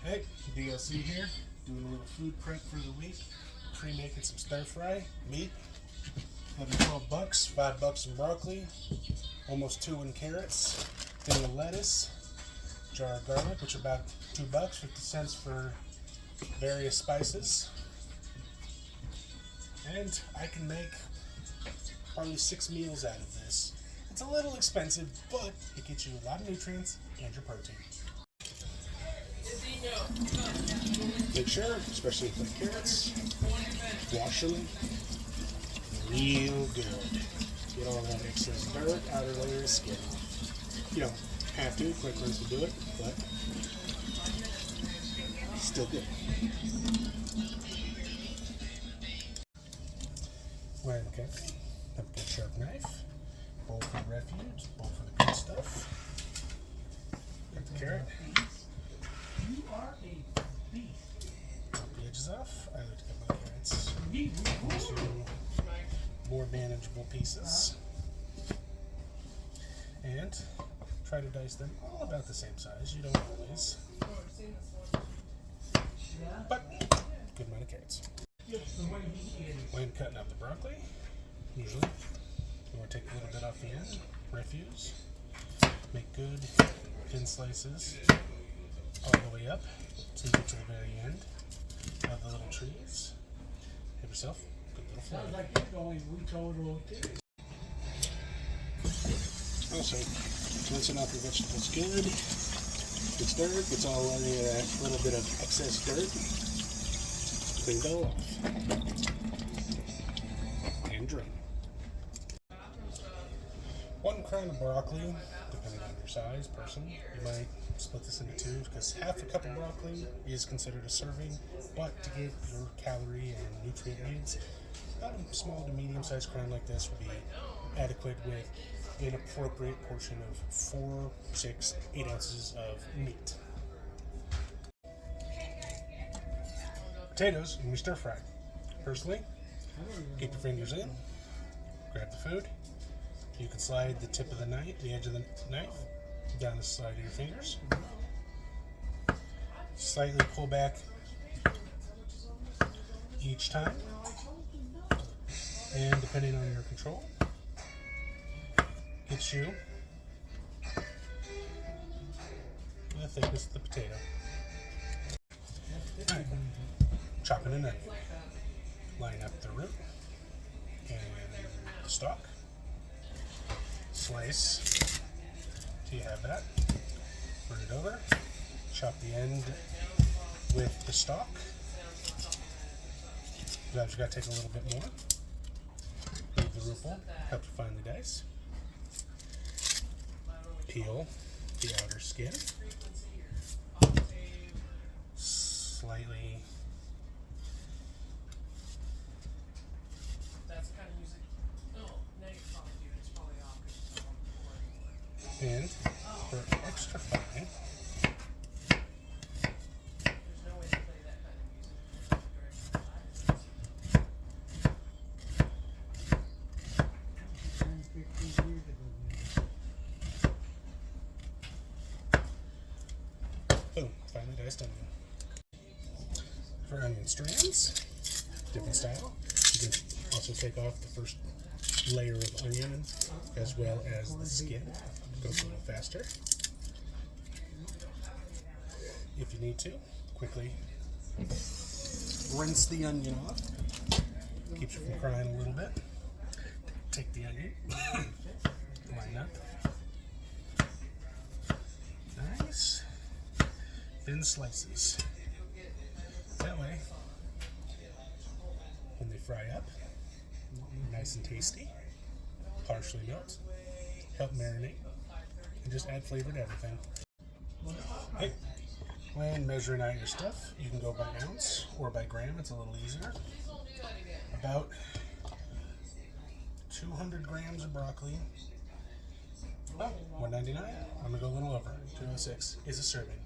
Hey, DLC here, doing a little food prep for the week. Pre-making some stir fry, meat, 12 bucks, $5 in broccoli, almost 2 in carrots, thing of lettuce, jar of garlic, which are about $2, 50 cents for various spices. And I can make probably 6 meals out of this. It's a little expensive, but it gets you a lot of nutrients and your protein. Make sure, especially with the carrots, wash them real good. Get all that excess dirt, outer layer of skin off. You don't have to, quick rinse to do it, but still good. Right, okay. Have a good sharp knife. Bowl for the refuse, bowl for the good stuff. Got the carrot. You are a beast. Pop the edges off. I like to cut my carrots into more manageable pieces. And try to dice them all about the same size. You don't always. But good amount of carrots. When cutting up the broccoli, usually you want to take a little bit off the end, refuse, make good thin slices all the way up till you get to the very end of the little trees. Have yourself a good little fry. Sounds like you're going total too. Also, rinsing off your vegetables good. Gets dirt, gets all of that little bit of excess dirt. Clean it all off. And drain. 1 crown of broccoli, depending on your size, person. You might split this into 2 because half a cup of broccoli is considered a serving, but to get your calorie and nutrient needs, about a small to medium sized crown like this would be adequate with an appropriate portion of 4, 6, 8 ounces of meat. Potatoes and we stir fry. Personally, keep your fingers in, grab the food. You can slide the tip of the knife, the edge of the knife, down the side of your fingers. Slightly pull back each time. And depending on your control, gets you the thickness of the potato. Right. Chopping an onion. Line up the root and the stalk. Slice till you have that. Turn it over. Chop the end with the stalk. Sometimes you gotta take a little bit more. Leave the root bowl. Help you finely dice. Peel the outer skin. Slightly and for extra fine, boom, finely diced onion. For onion strands, different style. You can also take off the first layer of onion as well as the skin. Goes a little faster. If you need to, quickly rinse the onion off. Keeps you from crying a little bit. Take the onion, line up. Nice thin slices. That way, when they fry up, nice and tasty, partially melt, help marinate, and just add flavor to everything. Hey, when measuring out your stuff, you can go by ounce or by gram. It's a little easier. About 200 grams of broccoli, about $1.99. I'm gonna go a little over. $2.06 is a serving.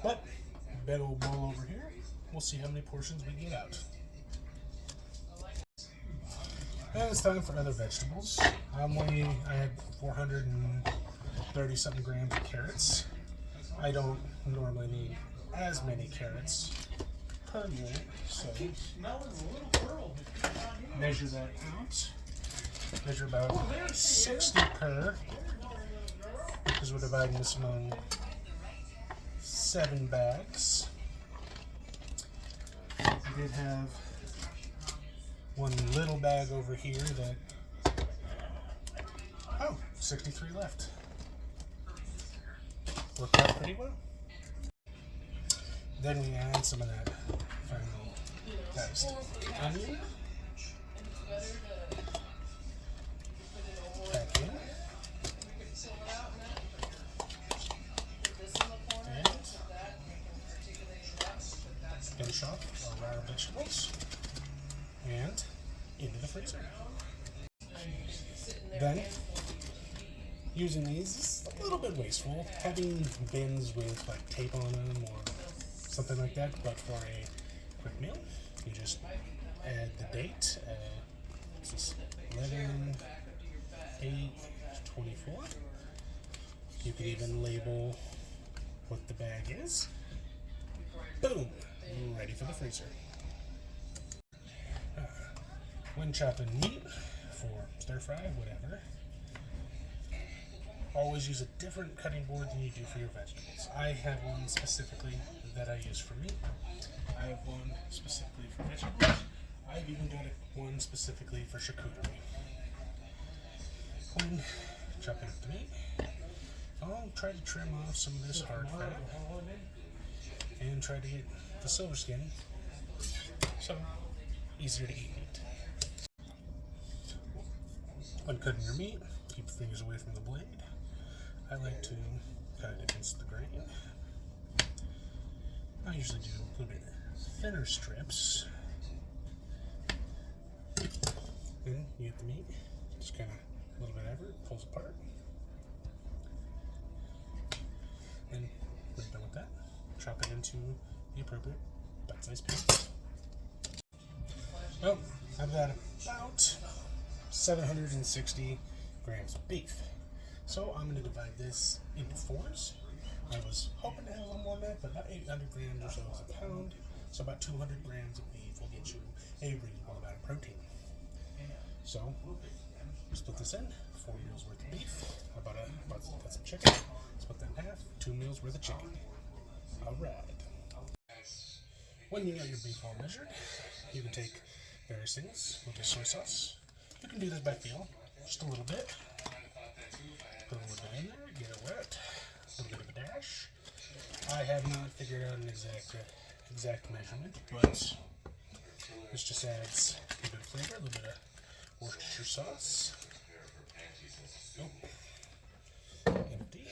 But big old bowl over here. We'll see how many portions we get out. And it's time for other vegetables. I had 430 something grams of carrots. I don't normally need as many carrots per unit, so Smelling a little pearl, but keep on here. measure that out. Measure about 60 per, because we're dividing this among 7 bags. We did have one little bag over here that, oh, 63 left. Worked out pretty well. Then we add some of that finely diced onion. Back in. And finish off our raw vegetables. And into the freezer. Then, using these is a little bit wasteful. Having bins with like tape on them or something like that, but for a quick meal, you just add the date. This is 11/8/24. You can even label what the bag is. Boom! Ready for the freezer. When chopping meat for stir fry, whatever, always use a different cutting board than you do for your vegetables. I have one specifically that I use for meat. I have one specifically for vegetables. I've even got one specifically for charcuterie. When chopping up the meat, I'll try to trim off some of this hard fat and try to get the silver skin, so easier to eat meat. When cutting your meat, keep your fingers away from the blade. I like to cut it against the grain. I usually do a little bit thinner strips. Then you get the meat, just kind of a little bit over it, pulls apart. Then when you're done with that, chop it into the appropriate bite-sized pieces. Well, I've got about 760 grams of beef. So I'm going to divide this into 4s. I was hoping to have a little more than that, but about 800 grams or so is a pound. So about 200 grams of beef will get you a reasonable amount of protein. So split this in, 4 meals worth of beef, about some chicken. Split that in half, 2 meals worth of chicken. Alright. When you got your beef all measured, you can take various things with your soy sauce. You can do this by feel, just a little bit. Put a little bit in there, get it wet, a little bit of a dash. I have not figured out an exact measurement, but this just adds a little bit of flavor, a little bit of Worcester sauce. Nope. Empty.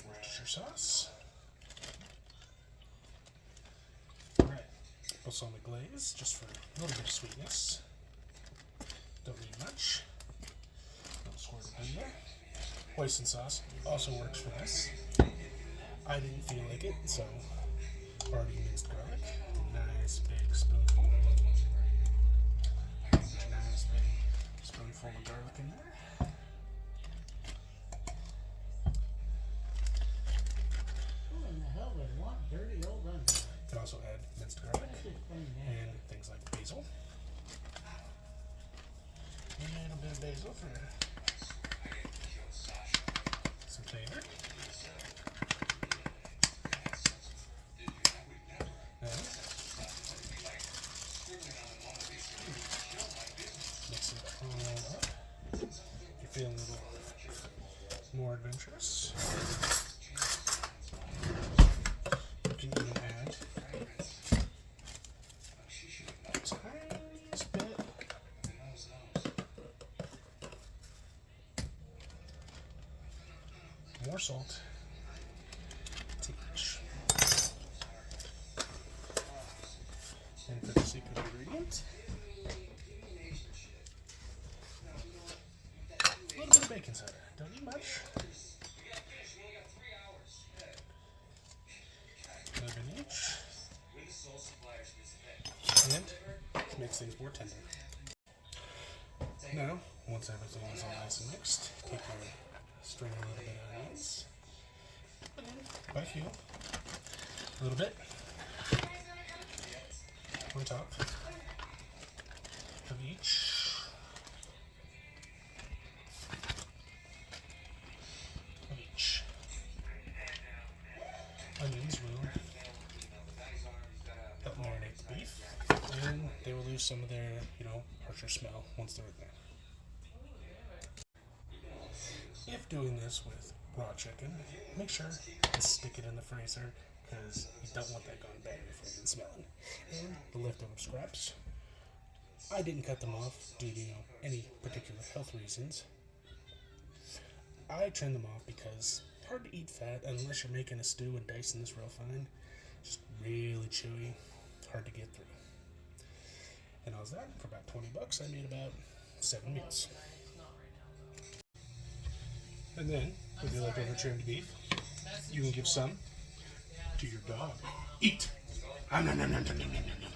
Worcester sauce. Balsamic glaze, just for a little bit of sweetness. Don't need much. I'll squirt it in there. Hoisin sauce also works for this. I didn't feel like it, so already minced garlic. Nice big spoonful. Nice big spoonful of garlic in there. Who in the hell would want dirty old onion? You can also add minced garlic and things like basil. And a bit of basil for some flavor. Mix it all up. If you're feeling a little more adventurous, you can even add the tiniest bit more salt to each. And for the secret ingredient, a little bit of baking soda. Don't need much. A little bit each. And it makes things more tender. Now, once everything is all nice and mixed, take your strain a little bit of onions. By a few. A little bit. On top of each. Onions will help marinate the beef, and they will lose some of their, harsher smell once they're in there. If doing this with raw chicken, make sure to stick it in the freezer because you don't want that gone bad before you can smell it. And the leftover scraps, I didn't cut them off due to any particular health reasons. I trim them off because it's hard to eat fat unless you're making a stew and dicing this real fine. Just really chewy, hard to get through. And I was that for about $20. I made about 7 meals. And then, with your leftover trimmed beef, you can give some to your dog. Eat! Nom, nom, nom, nom, nom, nom, nom, nom.